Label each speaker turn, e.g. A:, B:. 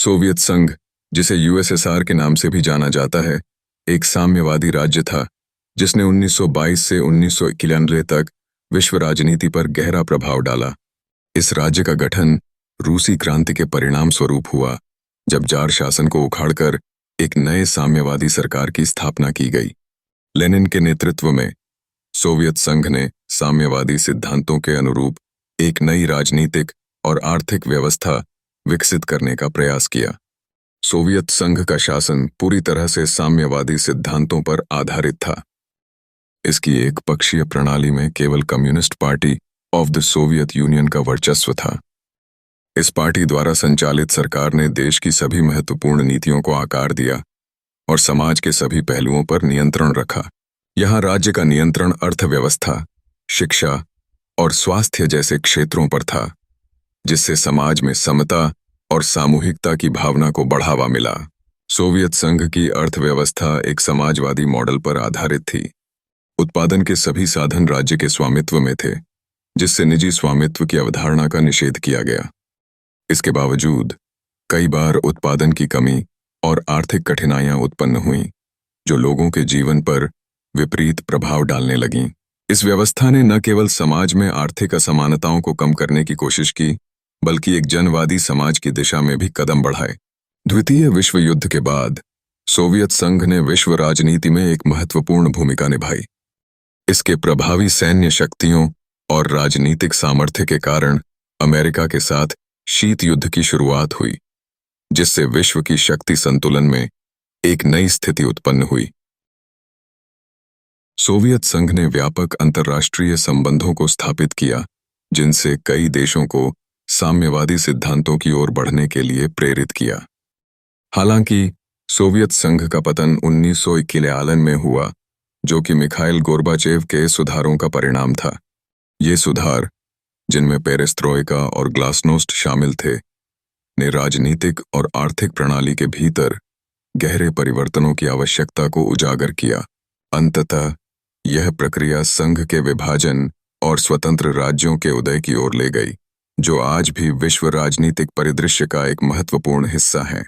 A: Soviet संघ, जिसे USSR के नाम से भी जाना जाता है, एक साम्यवादी राज्य था जिसने 1922 से 1991 तक विश्व राजनीति पर गहरा प्रभाव डाला। इस राज्य का गठन रूसी क्रांति के परिणाम स्वरूप हुआ, जब जार शासन को उखाड़कर एक नए साम्यवादी सरकार की स्थापना की गई। लेनिन के नेतृत्व में सोवियत संघ ने साम्यवादी सिद्धांतों के अनुरूप एक नई राजनीतिक और आर्थिक व्यवस्था विकसित करने का प्रयास किया। सोवियत संघ का शासन पूरी तरह से साम्यवादी सिद्धांतों पर आधारित था। इसकी एक पक्षीय प्रणाली में केवल communist party of the Soviet union का वर्चस्व था। इस पार्टी द्वारा संचालित सरकार ने देश की सभी महत्वपूर्ण नीतियों को आकार दिया और समाज के सभी पहलुओं पर नियंत्रण रखा। यहाँ राज्य का नियंत्रण अर्थव्यवस्था, शिक्षा और स्वास्थ्य जैसे क्षेत्रों पर था, जिससे समाज में समता और सामूहिकता की भावना को बढ़ावा मिला। सोवियत संघ की अर्थव्यवस्था एक समाजवादी मॉडल पर आधारित थी। उत्पादन के सभी साधन राज्य के स्वामित्व में थे, जिससे निजी स्वामित्व की अवधारणा का निषेध किया गया। इसके बावजूद कई बार उत्पादन की कमी और आर्थिक कठिनाइयां उत्पन्न हुईं, जो लोगों के जीवन पर विपरीत प्रभाव डालने लगीं। इस व्यवस्था ने न केवल समाज में आर्थिक असमानताओं को कम करने की कोशिश की, बल्कि एक जनवादी समाज की दिशा में भी कदम बढ़ाए। द्वितीय विश्व युद्ध के बाद सोवियत संघ ने विश्व राजनीति में एक महत्वपूर्ण भूमिका निभाई। इसके प्रभावी सैन्य शक्तियों और राजनीतिक सामर्थ्य के कारण अमेरिका के साथ शीत युद्ध की शुरुआत हुई, जिससे विश्व की शक्ति संतुलन में एक नई स्थिति उत्पन्न हुई। सोवियत संघ ने व्यापक अंतर्राष्ट्रीय संबंधों को स्थापित किया, जिनसे कई देशों को साम्यवादी सिद्धांतों की ओर बढ़ने के लिए प्रेरित किया। हालांकि सोवियत संघ का पतन 1991 में हुआ, जो कि मिखाइल गोर्बाचेव के सुधारों का परिणाम था। ये सुधार, जिनमें पेरेस्ट्रोइका और ग्लासनोस्ट शामिल थे, ने राजनीतिक और आर्थिक प्रणाली के भीतर गहरे परिवर्तनों की आवश्यकता को उजागर किया। अंततः यह प्रक्रिया संघ के विभाजन और स्वतंत्र राज्यों के उदय की ओर ले गई, जो आज भी विश्व राजनीतिक परिदृश्य का एक महत्वपूर्ण हिस्सा है।